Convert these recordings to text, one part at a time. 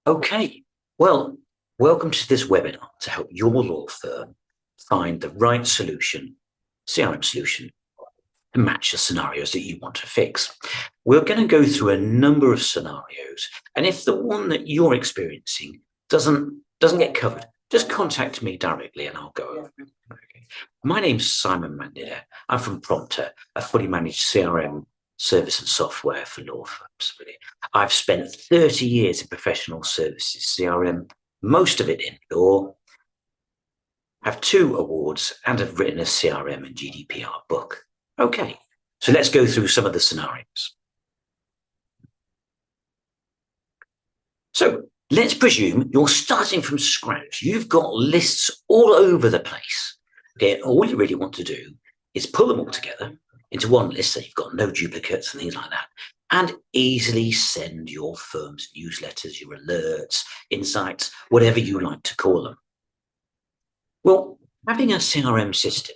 Okay, well, welcome to this webinar to help your law firm find the right solution, CRM solution, to match the scenarios that you want to fix. We're going to go through a number of scenarios, and if the one that you're experiencing doesn't get covered, just contact me directly and I'll go over it. Okay. My name's Simon McNidder. I'm from Promptr, a fully managed CRM service and software for law firms. I've spent 30 years in professional services, CRM, most of it in law, have 2 awards, and have written a CRM and GDPR book. Okay, so let's go through some of the scenarios. So let's presume you're starting from scratch. You've got lists all over the place. Okay, all you really want to do is pull them all together into one list so you've got no duplicates and things like that, and easily send your firm's newsletters, your alerts, insights, whatever you like to call them. Well, having a CRM system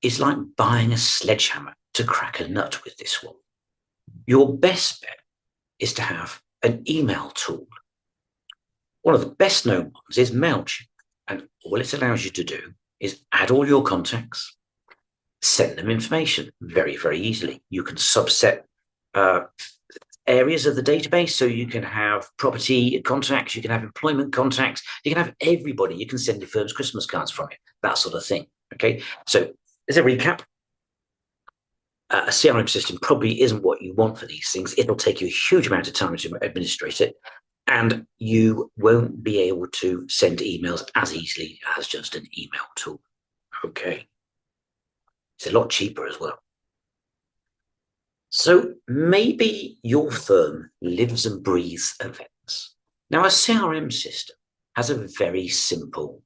is like buying a sledgehammer to crack a nut with this one. Your best bet is to have an email tool. One of the best known ones is MailChimp, and all it allows you to do is add all your contacts, send them information very, very easily. You can subset areas of the database, so you can have property contacts, you can have employment contacts, you can have everybody. You can send your firm's Christmas cards from it, that sort of thing. Okay, so as a recap, a CRM system probably isn't what you want for these things. It'll take you a huge amount of time to administrate it, and you won't be able to send emails as easily as just an email tool. Okay, it's a lot cheaper as well. So maybe your firm lives and breathes events. Now, a CRM system has a very simple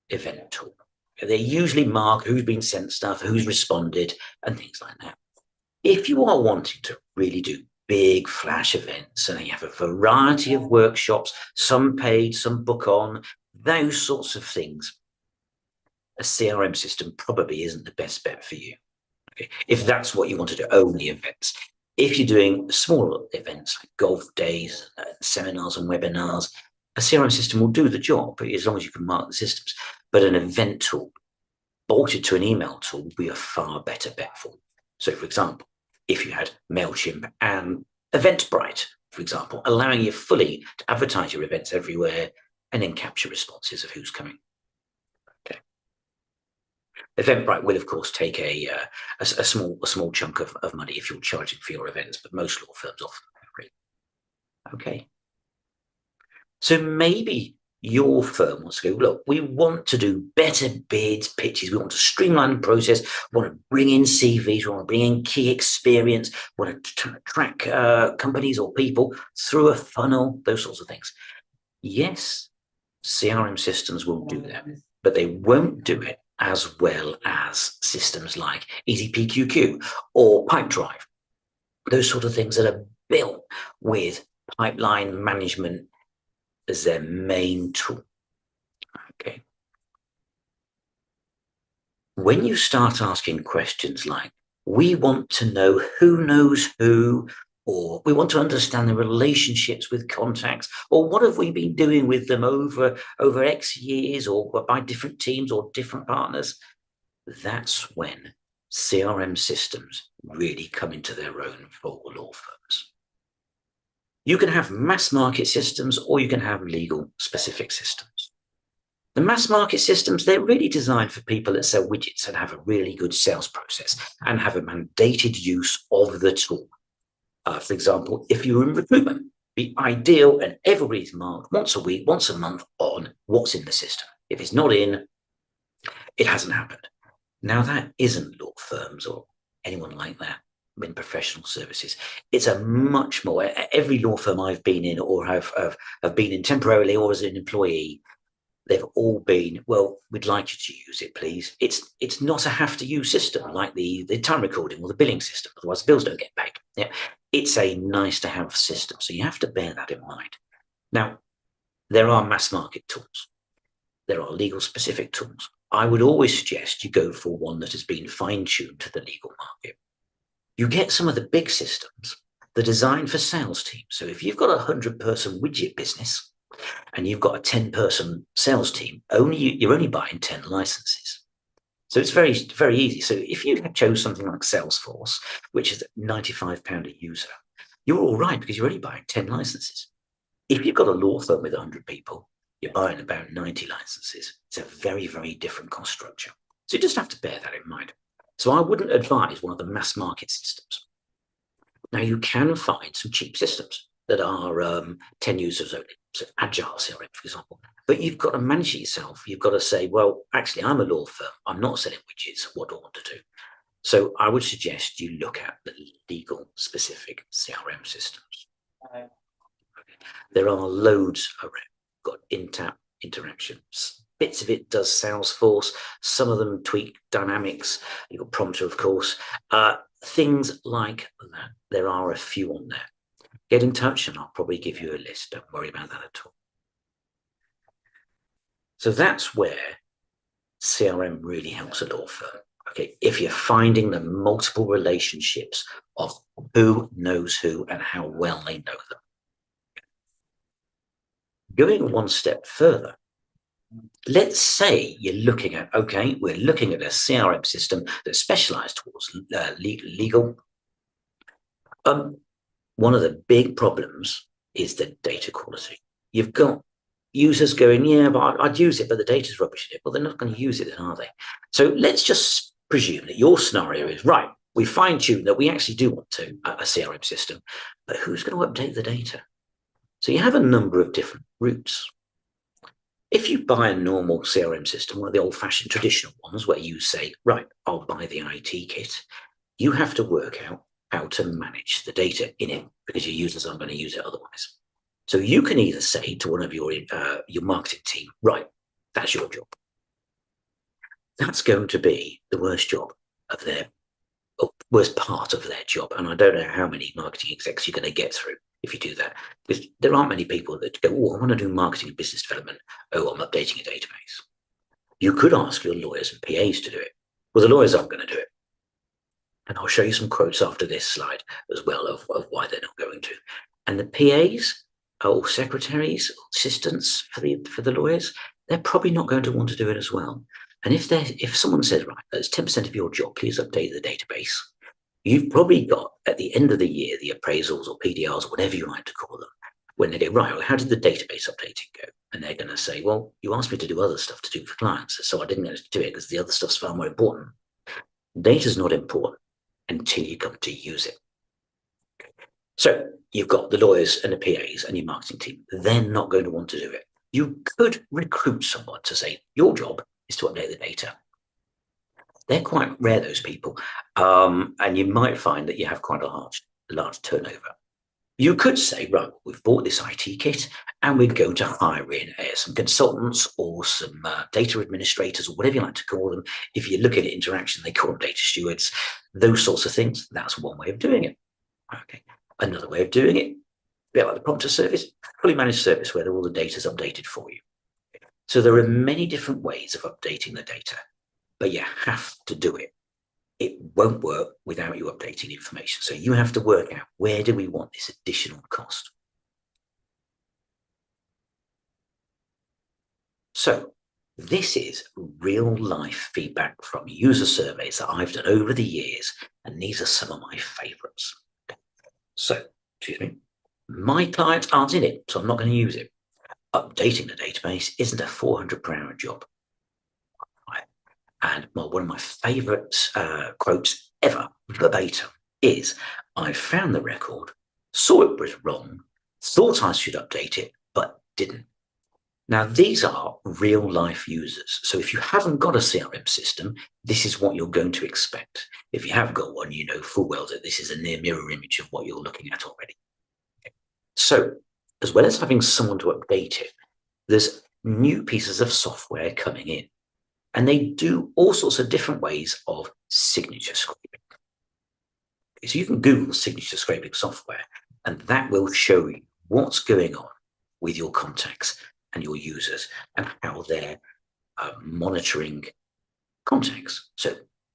event tool. They usually mark who's been sent stuff, who's responded, and things like that. If you are wanting to really do big flash events and you have a variety of workshops, some paid, some book on, those sorts of things, a CRM system probably isn't the best bet for you. Okay. If that's what you want to do, only events. If you're doing smaller events like golf days, seminars and webinars, a CRM system will do the job as long as you can mark the systems. But an event tool bolted to an email tool will be a far better bet for you. So, for example, if you had MailChimp and Eventbrite, for example, allowing you fully to advertise your events everywhere and then capture responses of who's coming. Okay. Eventbrite will, of course, take a small chunk of money if you're charging for your events, but most law firms offer free. Okay. So maybe your firm wants to go, look, we want to do better bids, pitches, we want to streamline the process, we want to bring in CVs, we want to bring in key experience, we want to track companies or people through a funnel, those sorts of things. Yes, CRM systems will do that, but they won't do it as well as systems like EasyPQQ or Pipedrive, those sort of things that are built with pipeline management as their main tool. Okay. When you start asking questions like, we want to know who knows who, or we want to understand the relationships with contacts, or what have we been doing with them over X years, or by different teams or different partners, that's when CRM systems really come into their own for law firms. You can have mass market systems or you can have legal specific systems. The mass market systems, they're really designed for people that sell widgets and have a really good sales process and have a mandated use of the tool. For example, if you're in recruitment, be ideal and everybody's marked once a week, once a month on what's in the system. If it's not in, it hasn't happened. Now that isn't law firms or anyone like that. In professional services, it's a much more, every law firm I've been in or have been in temporarily or as an employee, they've all been, well, we'd like you to use it, please. It's not a have to use system like the time recording or the billing system, otherwise the bills don't get paid. Yeah, it's a nice to have system, so you have to bear that in mind. Now, there are mass market tools, there are legal specific tools. I would always suggest you go for one that has been fine-tuned to the legal market. You get some of the big systems, they're designed for sales teams. So if you've got a 100-person widget business, and you've got a 10-person sales team, you're only buying 10 licenses. So it's very, very easy. So if you chose something like Salesforce, which is £95 a user, you're all right because you're only buying 10 licenses. If you've got a law firm with 100 people, you're buying about 90 licenses. It's a very, very different cost structure. So you just have to bear that in mind. So I wouldn't advise one of the mass market systems. Now, you can find some cheap systems that are 10 users only, so Agile CRM, for example. But you've got to manage it yourself. You've got to say, well, actually, I'm a law firm. I'm not selling widgets. What do I want to do? So I would suggest you look at the legal specific CRM systems. There are loads around. Got in-tap interactions. Bits of it does Salesforce. Some of them tweak Dynamics. You've got Promptr, of course. Things like that. There are a few on there. Get in touch and I'll probably give you a list. Don't worry about that at all. So that's where CRM really helps a law firm. Okay, if you're finding the multiple relationships of who knows who and how well they know them. Going one step further, let's say you're looking at, okay, we're looking at a CRM system that's specialized towards legal. One of the big problems is the data quality. You've got users going, yeah, but I'd use it, but the data's rubbish in it. Well, they're not going to use it then, are they? So let's just presume that your scenario is, right, we fine-tune that we actually do want a CRM system, but who's going to update the data? So you have a number of different routes. If you buy a normal CRM system, one of the old-fashioned traditional ones where you say, right, I'll buy the IT kit, you have to work out how to manage the data in it because your users aren't going to use it otherwise. So you can either say to one of your marketing team, right, that's your job. That's going to be the worst job of worst part of their job. And I don't know how many marketing execs you're going to get through if you do that. Because there aren't many people that go, oh, I want to do marketing and business development. Oh, I'm updating a database. You could ask your lawyers and PAs to do it. Well, the lawyers aren't going to do it. And I'll show you some quotes after this slide as well of why they're not going to. And the PAs or secretaries, or assistants for the lawyers, they're probably not going to want to do it as well. And if someone says, right, that's 10% of your job, please update the database, you've probably got, at the end of the year, the appraisals or PDRs or whatever you like to call them, when they go, right, well, how did the database updating go? And they're going to say, well, you asked me to do other stuff to do for clients, so I didn't get to do it because the other stuff's far more important. Data's not important until you come to use it. So you've got the lawyers and the PAs and your marketing team. They're not going to want to do it. You could recruit someone to say, your job is to update the data. They're quite rare, those people. And you might find that you have quite a large turnover. You could say, right, we've bought this IT kit and we're going to hire in some consultants or some data administrators or whatever you like to call them. If you look at interaction, they call them data stewards, those sorts of things. That's one way of doing it. Okay. Another way of doing it, a bit like the Promptr service, fully managed service where all the data is updated for you. So there are many different ways of updating the data, but you have to do it. It won't work without you updating information. So you have to work out, where do we want this additional cost? So this is real life feedback from user surveys that I've done over the years, and these are some of my favorites. So, excuse me, my clients aren't in it, so I'm not going to use it. Updating the database isn't a 400 per hour job. And one of my favorite quotes ever, verbatim, is, I found the record, saw it was wrong, thought I should update it, but didn't. Now, these are real life users. So if you haven't got a CRM system, this is what you're going to expect. If you have got one, you know full well that this is a near mirror image of what you're looking at already. So as well as having someone to update it, there's new pieces of software coming in. And they do all sorts of different ways of signature scraping. So you can Google signature scraping software, and that will show you what's going on with your contacts and your users and how they're monitoring contacts. So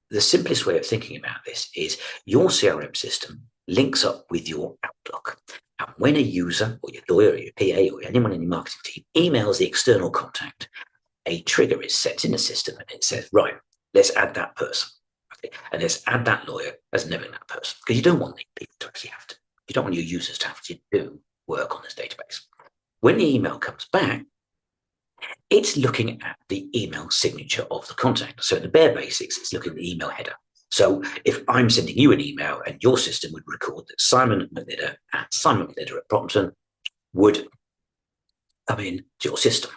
the simplest way of thinking about this is your CRM system links up with your Outlook. And when a user or your lawyer or your PA or anyone in your marketing team emails the external contact, a trigger is set in the system and it says, right, let's add that person. Okay? And let's add that lawyer as knowing that person. Because you don't want people to actually have to, you don't want your users to have to do work on this database. When the email comes back, it's looking at the email signature of the contact. So at the bare basics, it's looking at the email header. So if I'm sending you an email and your system would record that Simon McNidder at Promptr would come in to your system.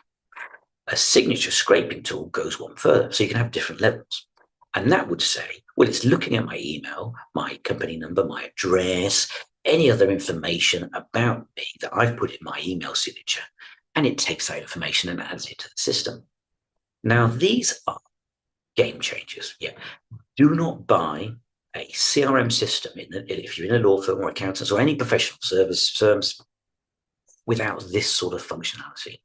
A signature scraping tool goes one further, so you can have different levels. And that would say, well, it's looking at my email, my company number, my address, any other information about me that I've put in my email signature, and it takes that information and adds it to the system. Now, these are game changers. Yeah. Do not buy a CRM system if you're in a law firm or accountants or any professional service firms without this sort of functionality.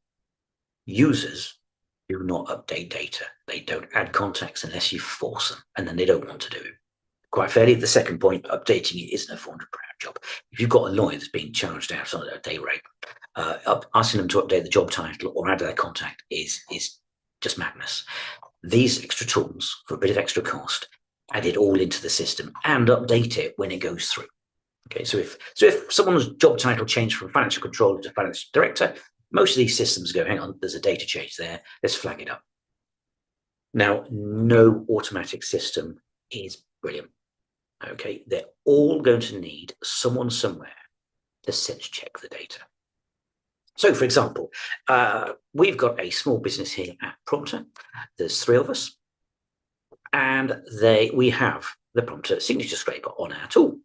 Users do not update data. They don't add contacts unless you force them, and then they don't want to do it. Quite fairly, the second point, updating it isn't a £400 job. If you've got a lawyer that's being charged out on a day rate, asking them to update the job title or add their contact is just madness. These extra tools, for a bit of extra cost, add it all into the system and update it when it goes through. Okay, so if someone's job title changed from financial controller to finance director, most of these systems go, hang on, there's a data change there, let's flag it up. Now, no automatic system is brilliant. Okay, they're all going to need someone somewhere to sense check the data. So, for example, we've got a small business here at Promptr. There's 3 of us, and we have the Promptr signature scraper on our tool.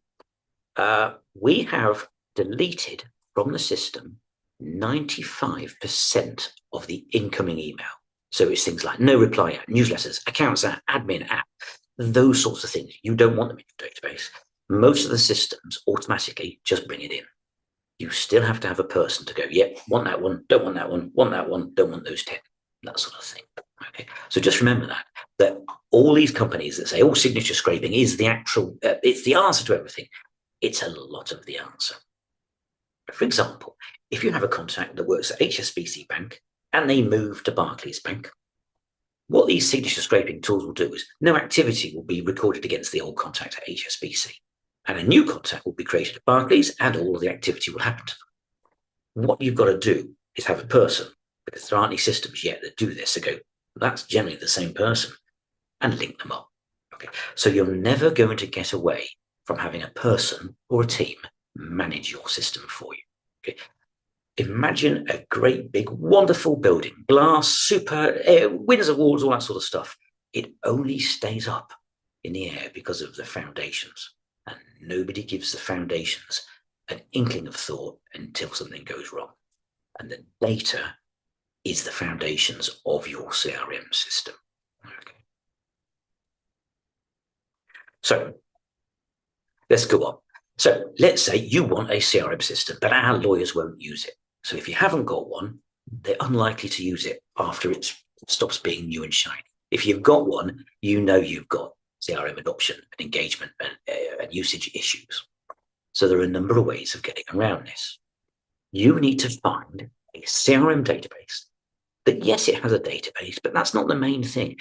We have deleted from the system 95% of the incoming email. So it's things like no reply app, newsletters, accounts app, admin app, those sorts of things. You don't want them in your database. Most of the systems automatically just bring it in. You still have to have a person to go, yeah, want that one, don't want that one, want that one, don't want those 10, that sort of thing. Okay, so just remember that all these companies that say, oh, signature scraping is the actual, it's the answer to everything. It's a lot of the answer. For example, if you have a contact that works at HSBC Bank and they move to Barclays Bank, what these signature scraping tools will do is no activity will be recorded against the old contact at HSBC. And a new contact will be created at Barclays and all of the activity will happen to them. What you've got to do is have a person, because there aren't any systems yet that do this, so go, that's generally the same person, and link them up. Okay, so you're never going to get away from having a person or a team manage your system for you. Okay. Imagine a great big wonderful building, glass, super windows and walls, all that sort of stuff. It only stays up in the air because of the foundations, and nobody gives the foundations an inkling of thought until something goes wrong. And the data is the foundations of your CRM system. Okay. So let's go on. So let's say you want a CRM system, but our lawyers won't use it. So if you haven't got one, they're unlikely to use it after it stops being new and shiny. If you've got one, you know you've got CRM adoption and engagement and usage issues. So there are a number of ways of getting around this. You need to find a CRM database that, yes, it has a database, but that's not the main thing.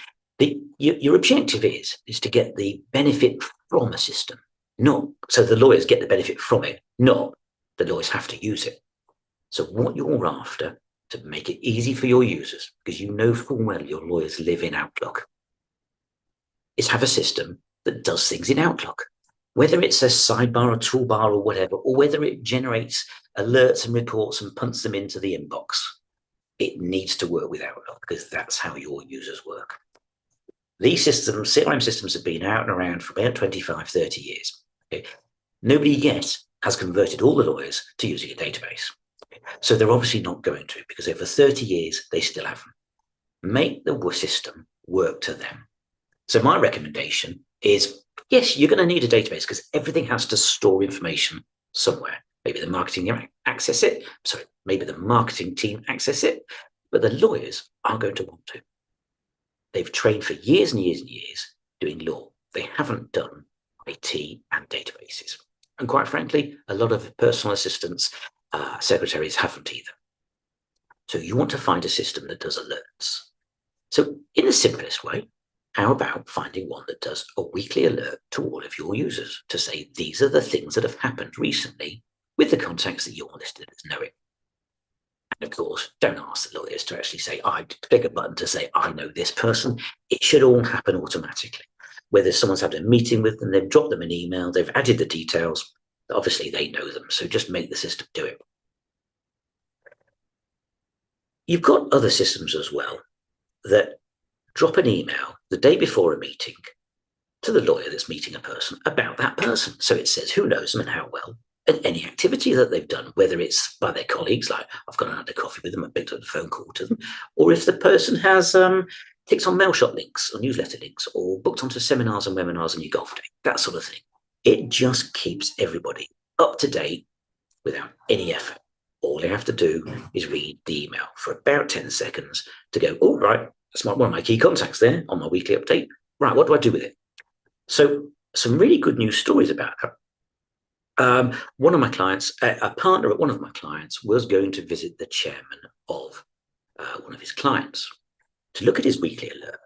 Your objective is to get the benefit from a system, not so the lawyers get the benefit from it, not the lawyers have to use it. So what you're after, to make it easy for your users, because you know full well your lawyers live in Outlook, is have a system that does things in Outlook. Whether it's a sidebar or toolbar or whatever, or whether it generates alerts and reports and punts them into the inbox, it needs to work with Outlook because that's how your users work. These systems, CRM systems, have been out and around for about 25, 30 years. Okay? Nobody yet has converted all the lawyers to using a database. Okay? So they're obviously not going to, because over 30 years, they still haven't. Make the system work to them. So my recommendation is, yes, you're going to need a database because everything has to store information somewhere. Maybe the marketing access it. Sorry, maybe the marketing team access it, but the lawyers are going to want to. They've trained for years and years and years doing law. They haven't done IT and databases. And quite frankly, a lot of personal assistants, secretaries haven't either. So you want to find a system that does alerts. So in the simplest way, how about finding one that does a weekly alert to all of your users to say, these are the things that have happened recently with the contacts that you're listed as knowing. And of course, don't ask the lawyers to actually say, I click a button to say, I know this person. It should all happen automatically. Whether someone's had a meeting with them, they've dropped them an email, they've added the details, obviously they know them. So just make the system do it. You've got other systems as well that drop an email the day before a meeting to the lawyer that's meeting a person about that person. So it says who knows them and how well, and any activity that they've done, whether it's by their colleagues, like I've gone and had a coffee with them, I picked up the phone call to them, or if the person has clicked on mail shot links or newsletter links or booked onto seminars and webinars on your golf day, that sort of thing. It just keeps everybody up to date without any effort. All they have to do is read the email for about 10 seconds to go, oh, right, that's one of my key contacts there on my weekly update. Right, what do I do with it? So some really good news stories about that. One of my clients, a partner at one of my clients, was going to visit the chairman of one of his clients to look at his weekly alert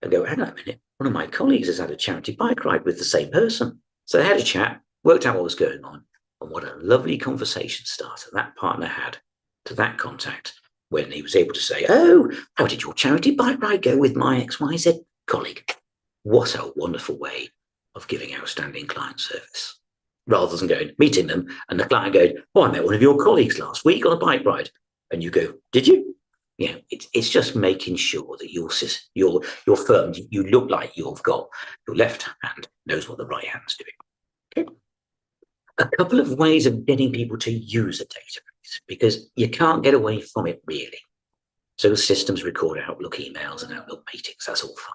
and go, hang on a minute, one of my colleagues has had a charity bike ride with the same person. So they had a chat, worked out what was going on, and what a lovely conversation starter that partner had to that contact when he was able to say, oh, how did your charity bike ride go with my XYZ colleague? What a wonderful way of giving outstanding client service. Rather than going, meeting them, and the client going, oh, I met one of your colleagues last week on a bike ride. And you go, did you? Yeah, it's just making sure that your firm, you look like you've got your left hand knows what the right hand's doing. Okay. A couple of ways of getting people to use a database, because you can't get away from it really. So systems record Outlook emails and Outlook meetings, that's all fine.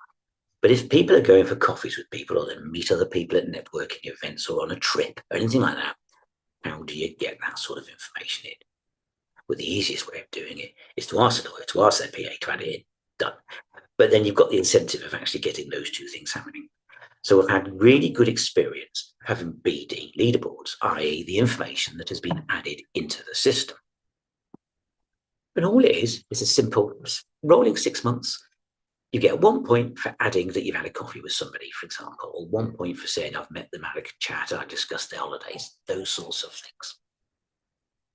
But if people are going for coffees with people or they meet other people at networking events or on a trip or anything like that, how do you get that sort of information in? Well, the easiest way of doing it is to ask a lawyer, to ask their PA to add it in, done. But then you've got the incentive of actually getting those two things happening. So I've had really good experience having BD leaderboards, i.e. the information that has been added into the system. And all it is a simple rolling 6 months. You get 1 point for adding that you've had a coffee with somebody, for example, or 1 point for saying I've met them, had a chat, I discussed their holidays, those sorts of things.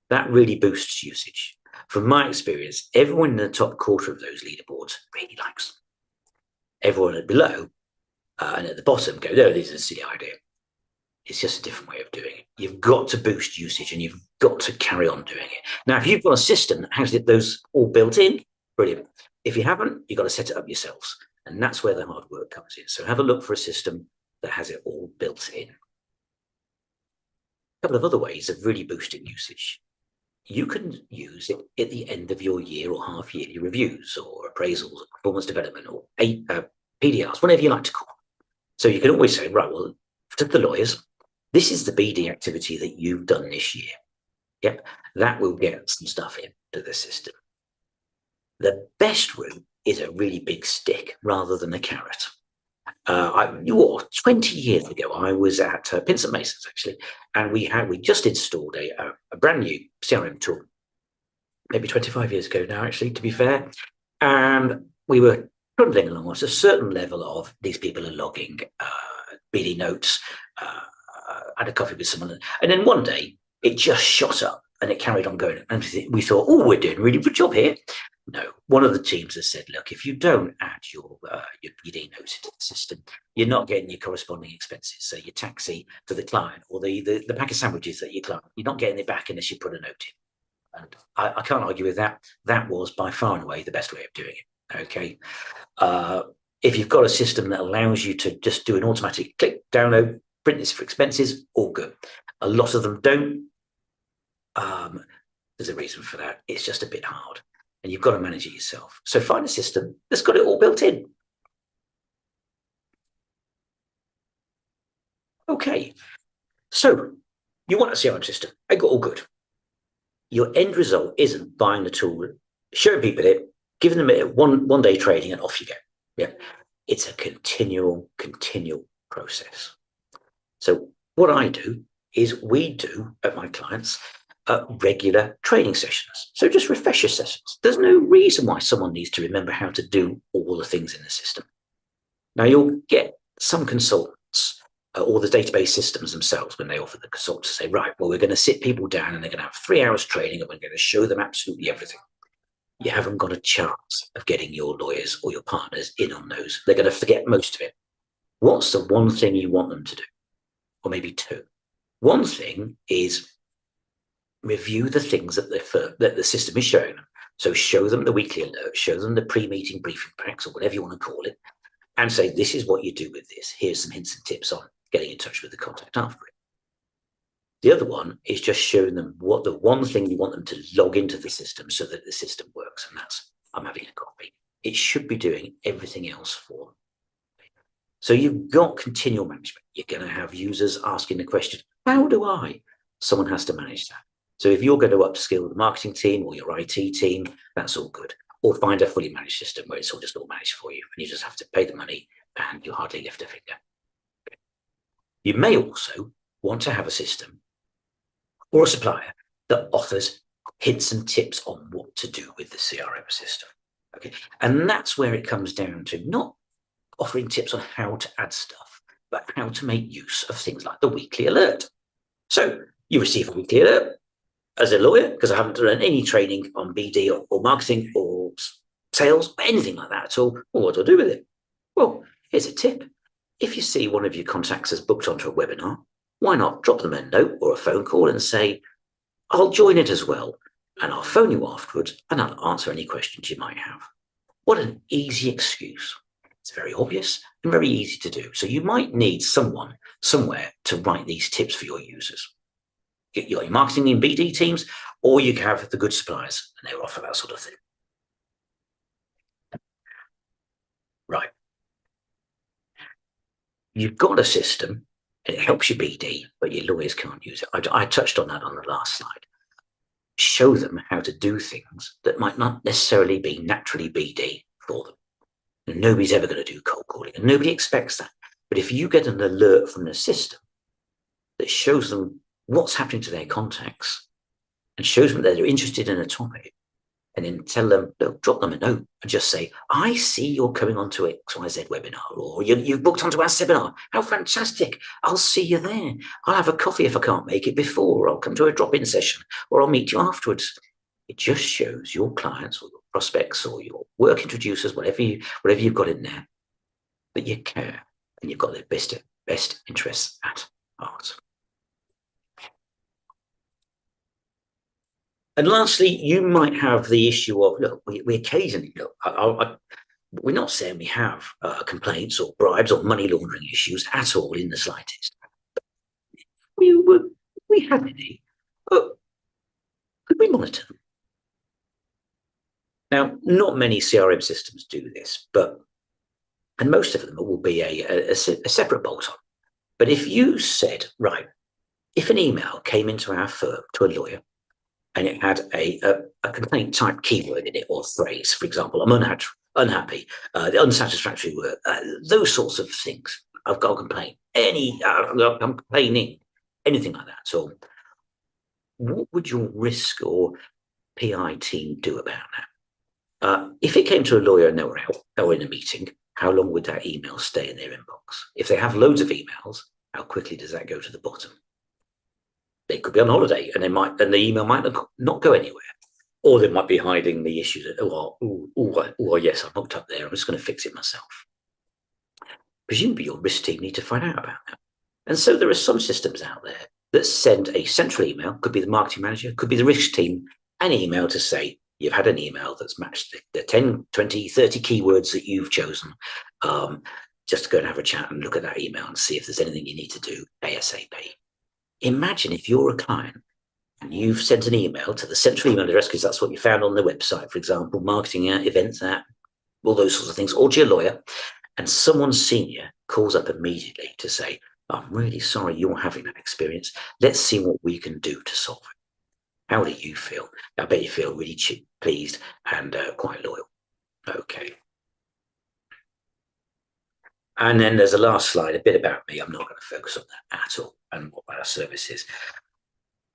That really boosts usage. From my experience, everyone in the top quarter of those leaderboards really likes them. Everyone at below and at the bottom go, no, this is a silly idea. It's just a different way of doing it. You've got to boost usage and you've got to carry on doing it. Now, if you've got a system that has those all built in, brilliant. If you haven't, you've got to set it up yourselves. And that's where the hard work comes in. So have a look for a system that has it all built in. A couple of other ways of really boosting usage. You can use it at the end of your year or half yearly reviews or appraisals or performance development or PDRs, whatever you like to call them. So you can always say, right, well, to the lawyers, this is the BD activity that you've done this year. Yep, that will get some stuff into the system. The best route is a really big stick rather than a carrot. 20 years ago, I was at Pinsent Masons actually, and we just installed a brand new CRM tool, maybe 25 years ago now, actually, to be fair. And we were trundling along at a certain level of these people are logging BD notes, had a coffee with someone, and then one day it just shot up and it carried on going. And we thought, oh, we're doing a really good job here. No, one of the teams has said, look, if you don't add your BD notes into the system, you're not getting your corresponding expenses. So your taxi to the client or the pack of sandwiches that you're not getting it back unless you put a note in. And I can't argue with that. That was by far and away the best way of doing it. Okay. If you've got a system that allows you to just do an automatic click, download, print this for expenses, all good. A lot of them don't. There's a reason for that. It's just a bit hard. And you've got to manage it yourself. So find a system that's got it all built in. Okay, so you want a CRM system. I got all good. Your end result isn't buying the tool, showing people it, giving them it one day trading, and off you go. Yeah, it's a continual process. So what I do is we do at my clients regular training sessions. So just refresher sessions. There's no reason why someone needs to remember how to do all the things in the system. Now, you'll get some consultants or the database systems themselves when they offer the consult to say, right, well, we're going to sit people down and they're going to have 3 hours training and we're going to show them absolutely everything. You haven't got a chance of getting your lawyers or your partners in on those. They're going to forget most of it. What's the one thing you want them to do? Or maybe two. One thing is review the things that the system is showing them. So show them the weekly alert, show them the pre-meeting briefing packs or whatever you want to call it, and say, this is what you do with this. Here's some hints and tips on getting in touch with the contact after it. The other one is just showing them what the one thing you want them to log into the system so that the system works. And that's, I'm having a coffee. It should be doing everything else for them. So you've got continual management. You're going to have users asking the question, how do I? Someone has to manage that. So if you're going to upskill the marketing team or your IT team, that's all good. Or find a fully managed system where it's all just all managed for you and you just have to pay the money and you hardly lift a finger. Okay. You may also want to have a system or a supplier that offers hints and tips on what to do with the CRM system. Okay. And that's where it comes down to not offering tips on how to add stuff, but how to make use of things like the weekly alert. So you receive a weekly alert as a lawyer, because I haven't done any training on BD or marketing or sales or anything like that at all. Well, what do I do with it? Well, here's a tip. If you see one of your contacts has booked onto a webinar, why not drop them a note or a phone call and say, I'll join it as well, and I'll phone you afterwards and I'll answer any questions you might have. What an easy excuse. It's very obvious and very easy to do. So you might need someone somewhere to write these tips for your users. Get your marketing and BD teams, or you can have the good suppliers and they'll offer that sort of thing. Right. You've got a system, it helps your BD, but your lawyers can't use it. I touched on that on the last slide. Show them how to do things that might not necessarily be naturally BD for them. And nobody's ever going to do cold calling, and nobody expects that. But if you get an alert from the system that shows them what's happening to their contacts and shows them that they're interested in a topic, and then tell them, drop them a note and just say, I see you're coming onto XYZ webinar, or you've booked onto our seminar. How fantastic. I'll see you there. I'll have a coffee if I can't make it before, or I'll come to a drop-in session, or I'll meet you afterwards. It just shows your clients or your prospects or your work introducers, whatever you've got in there, that you care and you've got their best interests at heart. And lastly, you might have the issue of, look, we occasionally, we're not saying we have complaints or bribes or money laundering issues at all in the slightest. We had any. Could we monitor them? Now, not many CRM systems do this, and most of them will be a separate bolt-on. But if you said, right, if an email came into our firm to a lawyer and it had a complaint type keyword in it or phrase, for example, I'm unhappy, the unsatisfactory work, those sorts of things. I've got a complaint. I'm complaining, anything like that. So what would your risk or PI team do about that? If it came to a lawyer and they were out or in a meeting, how long would that email stay in their inbox? If they have loads of emails, how quickly does that go to the bottom? They could be on holiday and the email might not go anywhere. Or they might be hiding the issue that, yes, I'm hooked up there. I'm just going to fix it myself. Presumably your risk team need to find out about that. And so there are some systems out there that send a central email, could be the marketing manager, could be the risk team, an email to say, you've had an email that's matched the 10, 20, 30 keywords that you've chosen. Just go and have a chat and look at that email and see if there's anything you need to do ASAP. Imagine if you're a client and you've sent an email to the central email address, because that's what you found on the website, for example, marketing events, all those sorts of things, or to your lawyer, and someone senior calls up immediately to say, I'm really sorry you're having that experience. Let's see what we can do to solve it. How do you feel? I bet you feel really pleased and quite loyal. Okay. And then there's a last slide, a bit about me. I'm not going to focus on that at all and what our service is.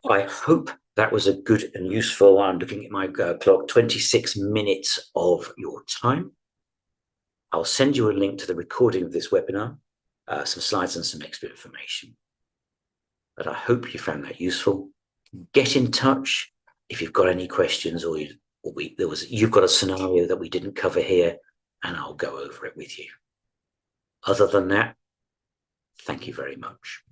I hope that was a good and useful. I'm looking at my clock, 26 minutes of your time. I'll send you a link to the recording of this webinar, some slides and some extra information. But I hope you found that useful. Get in touch if you've got any questions or you've got a scenario that we didn't cover here, and I'll go over it with you. Other than that, thank you very much.